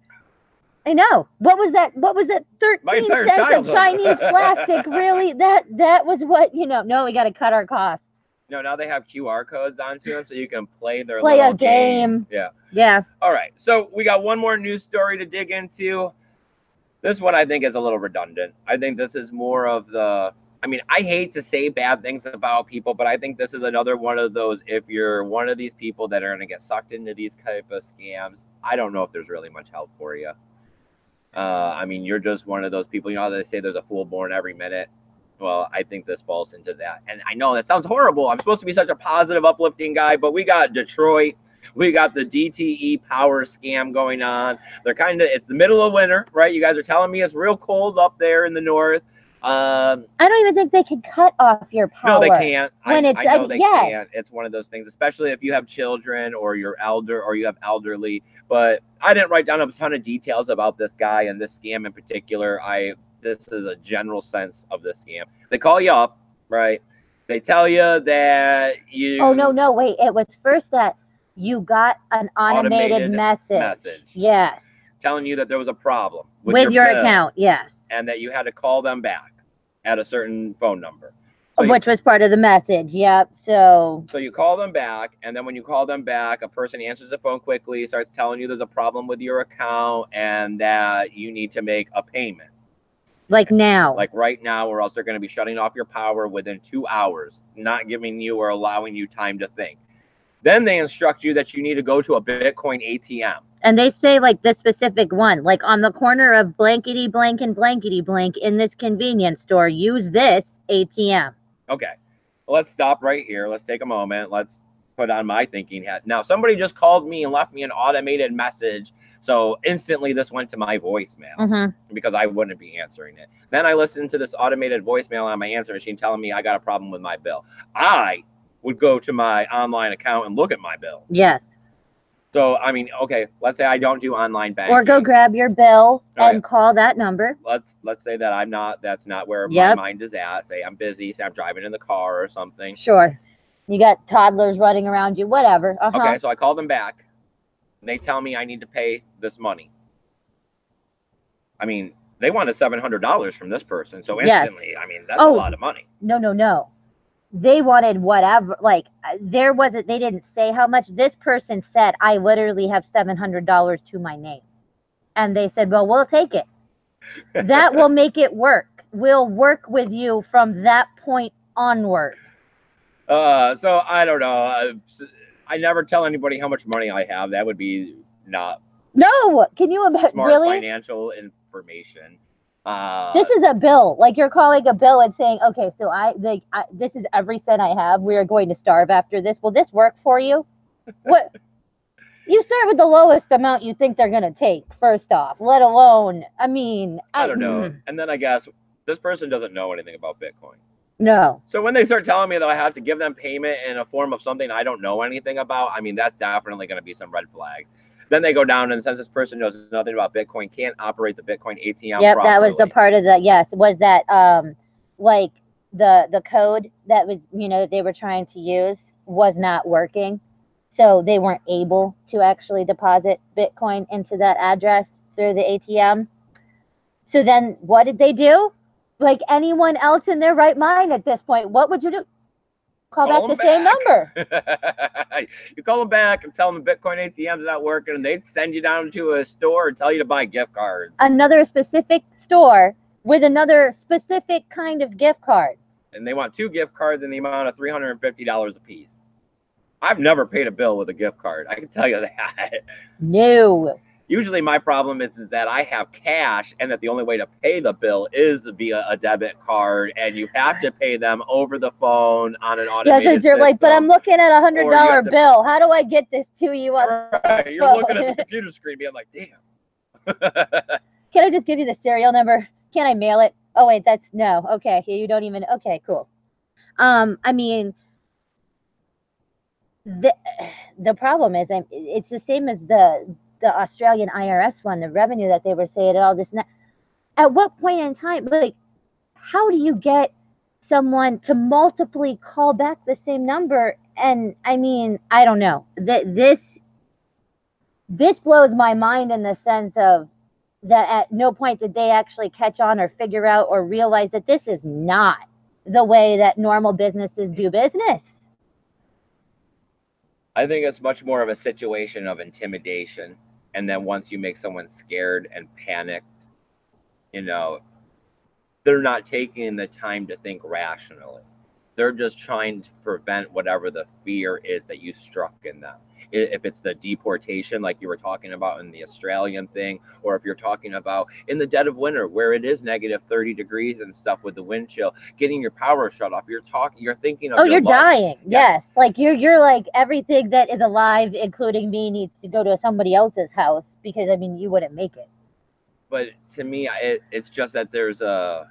I know. What was that? 13 cents of Chinese plastic? Really? That was what, no, we got to cut our costs. No, now they have QR codes onto them so you can play a game. Yeah. Yeah. All right. So we got one more news story to dig into. This one I think is a little redundant. I think this is more of I hate to say bad things about people, but I think this is another one of those, if you're one of these people that are going to get sucked into these type of scams, I don't know if there's really much help for you. You're just one of those people, how they say there's a fool born every minute. Well, I think this falls into that. And I know that sounds horrible. I'm supposed to be such a positive, uplifting guy, but we got Detroit. We got the DTE power scam going on. It's the middle of winter, right? You guys are telling me it's real cold up there in the north. I don't even think they can cut off your power. No, they can't. I know they can't. It's one of those things, especially if you have children or you're you have elderly. But I didn't write down a ton of details about this guy and this scam in particular. This is a general sense of this scam. They call you up, right? They tell you that you... Oh, no, wait. It was first that you got an automated message. Yes. Telling you that there was a problem with your account, yes. And that you had to call them back at a certain phone number. So which was part of the message. Yep. So you call them back, and then when you call them back, a person answers the phone quickly, starts telling you there's a problem with your account and that you need to make a payment. Like now. Like right now, or else they're going to be shutting off your power within 2 hours, not giving you or allowing you time to think. Then they instruct you that you need to go to a Bitcoin ATM. And they say like the specific one, like on the corner of blankety blank and blankety blank in this convenience store, use this ATM. Okay, well, let's stop right here. Let's take a moment. Let's put on my thinking hat. Now, somebody just called me and left me an automated message. So instantly this went to my voicemail because I wouldn't be answering it. Then I listened to this automated voicemail on my answer machine telling me I got a problem with my bill. I would go to my online account and look at my bill. Yes. So, I mean, okay, let's say I don't do online banking. Or go grab your bill and call that number. Let's say that that's not where my mind is at. Say I'm busy, say I'm driving in the car or something. Sure. You got toddlers running around you, whatever. Okay, so I call them back. And they tell me I need to pay this money. I mean, they wanted $700 from this person. So instantly, I mean, that's a lot of money. No. They wanted whatever, like they didn't say how much. This person said, I literally have $700 to my name. And they said, well, we'll take it. That will make it work. We'll work with you from that point onward. So I don't know. I never tell anybody how much money I have. That would be not. No, can you imagine? Smart really? Financial information. This is a bill. Like you're calling a bill and saying, okay, so this is every cent I have. We are going to starve after this. Will this work for you? What? You start with the lowest amount you think they're going to take, first off, let alone, I mean. I don't know. And then I guess this person doesn't know anything about Bitcoin. No. So when they start telling me that I have to give them payment in a form of something I don't know anything about, I mean, that's definitely going to be some red flags. Then they go down, and since this person knows nothing about Bitcoin, can't operate the Bitcoin ATM Yep, properly. that was the part of the, yes, was that like the code that was, they were trying to use was not working. So they weren't able to actually deposit Bitcoin into that address through the ATM. So then what did they do? Like anyone else in their right mind at this point, what would you do? Call back the same number. You call them back and tell them the Bitcoin ATM's not working, and they'd send you down to a store and tell you to buy gift cards. Another specific store with another specific kind of gift card. And they want 2 gift cards in the amount of $350 a piece. I've never paid a bill with a gift card. I can tell you that. No. Usually my problem is that I have cash and that the only way to pay the bill is via a debit card, and you have to pay them over the phone on an automated system. You're like, but I'm looking at $100 bill. How do I get this to you? Right. You're looking at the computer screen being like, damn. Can I just give you the serial number? Can I mail it? Oh, wait, no. Okay, you don't even, okay, cool. I mean, the problem is, it's the same as the Australian IRS one, the revenue that they were saying and all this and that. At what point in time, like, how do you get someone to multiply call back the same number? And I mean, I don't know. This blows my mind in the sense of that at no point did they actually catch on or figure out or realize that this is not the way that normal businesses do business. I think it's much more of a situation of intimidation. And then once you make someone scared and panicked, they're not taking the time to think rationally. They're just trying to prevent whatever the fear is that you struck in them. If it's the deportation, like you were talking about in the Australian thing, or if you're talking about in the dead of winter where it is negative 30 degrees and stuff with the wind chill, getting your power shut off, you're thinking of you're dying. Yes. Like you're like everything that is alive, including me, needs to go to somebody else's house because, I mean, you wouldn't make it. But to me, it's just that there's I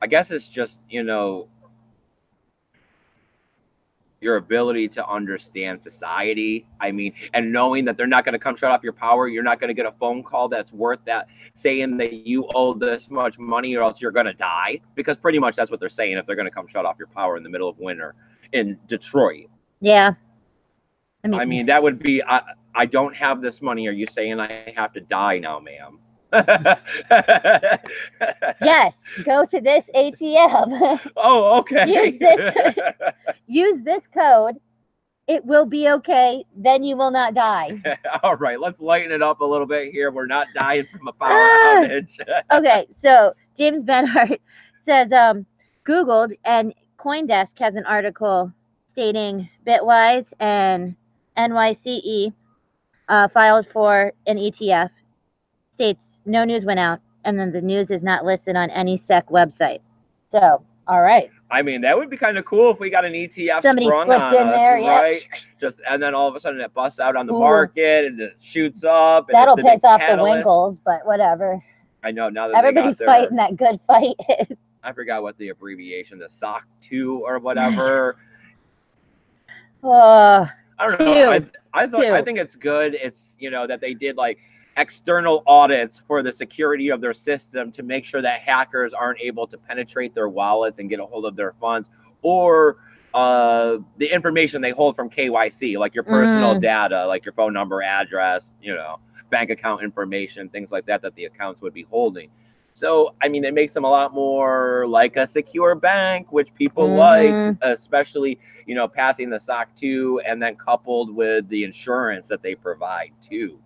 guess it's just, your ability to understand society. I mean, and knowing that they're not going to come shut off your power. You're not going to get a phone call that's worth that, saying that you owe this much money or else you're going to die. Because pretty much that's what they're saying if they're going to come shut off your power in the middle of winter in Detroit. Yeah. I mean that would be, I don't have this money. Are you saying I have to die now, ma'am? Yes, go to this ATM. Oh, okay. Use this code. It will be okay. Then you will not die. All right, let's lighten it up a little bit here. We're not dying from a power outage. Okay, so James Benhart says, Googled, and CoinDesk has an article stating Bitwise and NYCE filed for an ETF. States no news went out, and then the news is not listed on any SEC website. So, all right. I mean, that would be kind of cool if we got an ETF Somebody sprung slipped on in us, there, right? yep. Just and then all of a sudden it busts out on the market and it shoots up. And that'll it's the piss off catalyst. the Winkles, but whatever. I know now that everybody's fighting that good fight. I forgot what the abbreviation, the SOC 2 or whatever. I don't know. I think it's good. It's, you know, that they did like external audits for the security of their system to make sure that hackers aren't able to penetrate their wallets and get a hold of their funds, or the information they hold from KYC, like your personal data, like your phone number, address, you know, bank account information, things like that, that the accounts would be holding. So, I mean, it makes them a lot more like a secure bank, which people like, especially, you know, passing the SOC 2 and then coupled with the insurance that they provide too.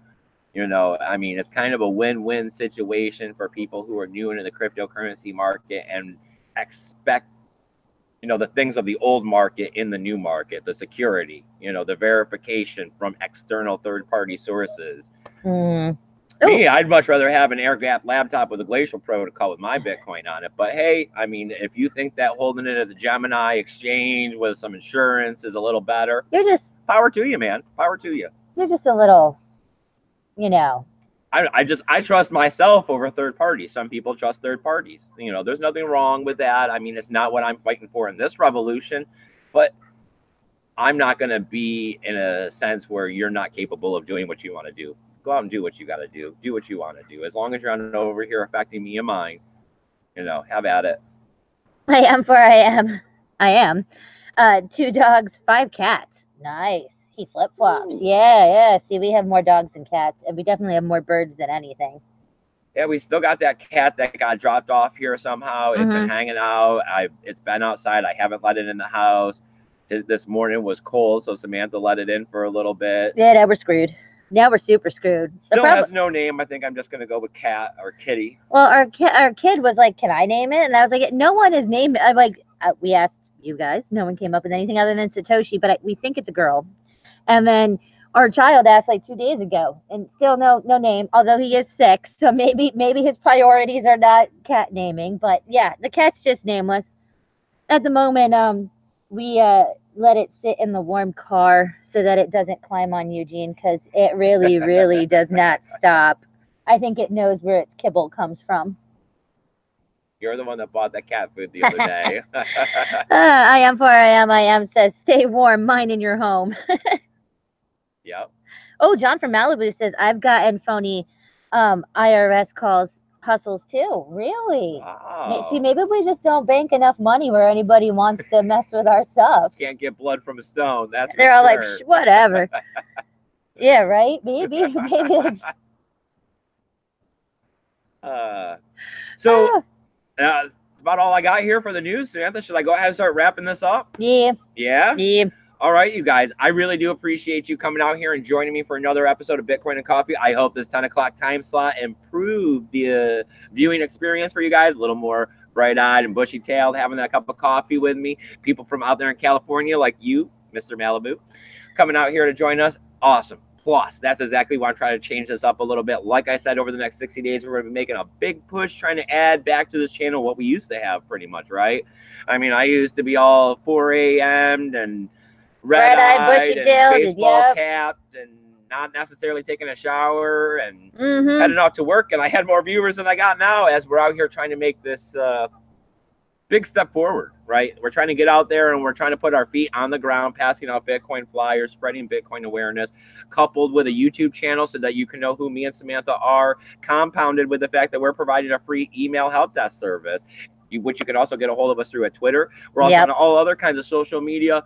You know, I mean, it's kind of a win-win situation for people who are new into the cryptocurrency market and expect, you know, the things of the old market in the new market, the security, you know, the verification from external third-party sources. Me, I'd much rather have an air-gapped laptop with a Glacial protocol with my Bitcoin on it. But hey, I mean, if you think that holding it at the Gemini exchange with some insurance is a little better, you're just power to you, man. Power to you. You're just a little, you know. I trust myself over third parties. Some people trust third parties. You know, there's nothing wrong with that. I mean, it's not what I'm fighting for in this revolution, but I'm not going to be in a sense where you're not capable of doing what you want to do. Go out and do what you got to do. Do what you want to do. As long as you're not over here affecting me and mine, you know, have at it. I am. 2 dogs, 5 cats. Nice. He flip-flops. Yeah. See, we have more dogs than cats, and we definitely have more birds than anything. Yeah, we still got that cat that got dropped off here somehow. It's been hanging out. It's been outside. I haven't let it in the house. This morning was cold, so Samantha let it in for a little bit. Yeah, now we're screwed. Now we're super screwed. Still has no name. I think I'm just going to go with cat or kitty. Well, our kid was like, can I name it? And I was like, no one is named. I'm like, we asked you guys. No one came up with anything other than Satoshi, but we think it's a girl. And then our child asked like 2 days ago, and still no name, although he is 6. So maybe his priorities are not cat naming. But yeah, the cat's just nameless. At the moment, we let it sit in the warm car so that it doesn't climb on Eugene, because it really, really does not stop. I think it knows where its kibble comes from. You're the one that bought that cat food the other day. I am says, stay warm, mine in your home. Yep. Oh, John from Malibu says, I've gotten phony IRS calls, hustles too. Really? Wow. See, maybe we just don't bank enough money where anybody wants to mess with our stuff. Can't get blood from a stone. They're all like, whatever. Yeah, right? Maybe. That's about all I got here for the news. Samantha, should I go ahead and start wrapping this up? Yeah. All right, you guys, I really do appreciate you coming out here and joining me for another episode of Bitcoin and Coffee. I hope this 10 o'clock time slot improved the viewing experience for you guys, a little more bright-eyed and bushy-tailed, having that cup of coffee with me. People from out there in California like you, Mr. Malibu, coming out here to join us. Awesome. Plus, that's exactly why I'm trying to change this up a little bit. Like I said, over the next 60 days, we're going to be making a big push trying to add back to this channel what we used to have pretty much, right? I mean, I used to be all 4 a.m. and red-eyed and baseball capped and not necessarily taking a shower and heading out to work. And I had more viewers than I got now as we're out here trying to make this big step forward, right? We're trying to get out there and we're trying to put our feet on the ground, passing out Bitcoin flyers, spreading Bitcoin awareness, coupled with a YouTube channel so that you can know who me and Samantha are, compounded with the fact that we're providing a free email help desk service, which you can also get a hold of us through at Twitter. We're also on all other kinds of social media.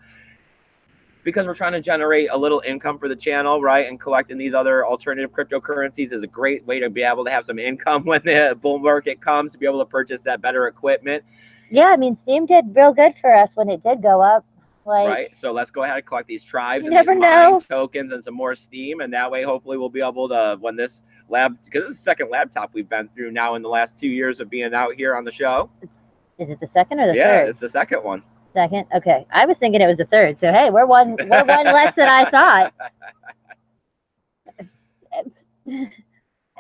because we're trying to generate a little income for the channel, right? And collecting these other alternative cryptocurrencies is a great way to be able to have some income when the bull market comes, to be able to purchase that better equipment. Yeah, I mean, Steam did real good for us when it did go up. Like, right. So let's go ahead and collect these tribes and never these know. mine tokens and some more Steam. And that way, hopefully, we'll be able to, when this lab, because this is the second laptop we've been through now in the last 2 years of being out here on the show. Is it the second or the third? Yeah, it's the second one. Second? Okay. I was thinking it was the third. So, hey, we're one less than I thought.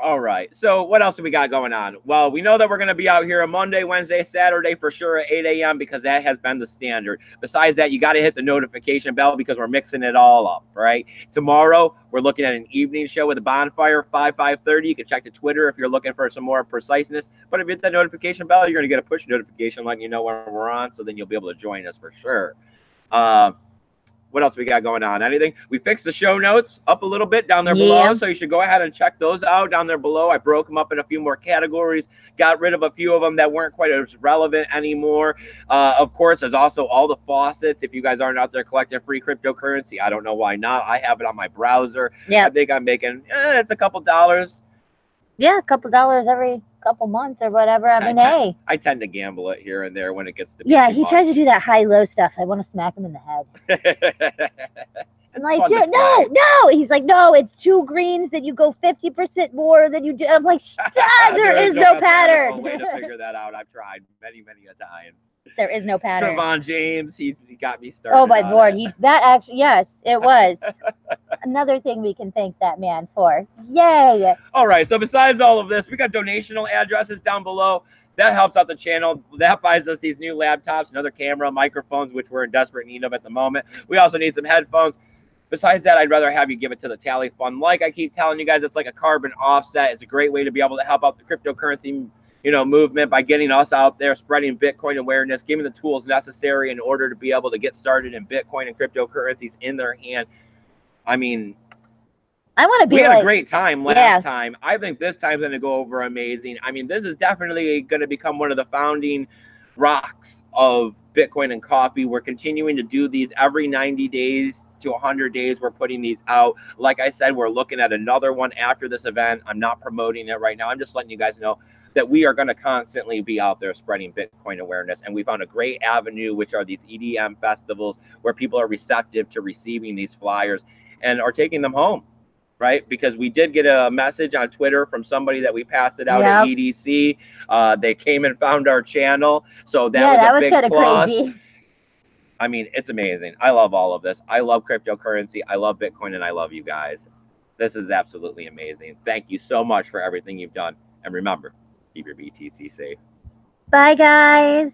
All right. So what else do we got going on? Well, we know that we're going to be out here on Monday, Wednesday, Saturday for sure at 8 a.m. because that has been the standard. Besides that, you got to hit the notification bell because we're mixing it all up, right? Tomorrow, we're looking at an evening show with a bonfire, 5:30. You can check the Twitter if you're looking for some more preciseness. But if you hit that notification bell, you're going to get a push notification letting you know when we're on, so then you'll be able to join us for sure. What else we got going on? Anything? We fixed the show notes up a little bit down there below, so you should go ahead and check those out down there below. I broke them up in a few more categories, got rid of a few of them that weren't quite as relevant anymore. Of course, there's also all the faucets. If you guys aren't out there collecting free cryptocurrency, I don't know why not. I have it on my browser. Yeah, I think I'm making it's a couple dollars. Yeah, a couple dollars every couple months or whatever. I mean, hey. I tend to gamble it here and there when it gets to be he tries to do that high-low stuff. I want to smack him in the head. I'm like, dude, no. He's like, no, it's 2 greens that you go 50% more than you do. I'm like, there is no pattern. Way to figure that out. I've tried many a times. There is no pattern. Trevon James, he got me started. Oh my Lord, yes, it was. Another thing we can thank that man for. Yay! All right, so besides all of this, we got donational addresses down below. That helps out the channel. That buys us these new laptops, another camera, microphones, which we're in desperate need of at the moment. We also need some headphones. Besides that, I'd rather have you give it to the Tally Fund. Like I keep telling you guys, it's like a carbon offset. It's a great way to be able to help out the cryptocurrency movement by getting us out there, spreading Bitcoin awareness, giving the tools necessary in order to be able to get started in Bitcoin and cryptocurrencies in their hand. I mean, I want to be. We had a great time last time. I think this time's going to go over amazing. I mean, this is definitely going to become one of the founding rocks of Bitcoin and coffee. We're continuing to do these every 90 days to 100 days. We're putting these out. Like I said, we're looking at another one after this event. I'm not promoting it right now. I'm just letting you guys know that we are going to constantly be out there spreading Bitcoin awareness. And we found a great avenue, which are these EDM festivals where people are receptive to receiving these flyers and are taking them home, right? Because we did get a message on Twitter from somebody that we passed it out at EDC. They came and found our channel. So that was a big plus. Crazy. I mean, it's amazing. I love all of this. I love cryptocurrency. I love Bitcoin, and I love you guys. This is absolutely amazing. Thank you so much for everything you've done. And remember, keep your BTC safe. Bye, guys.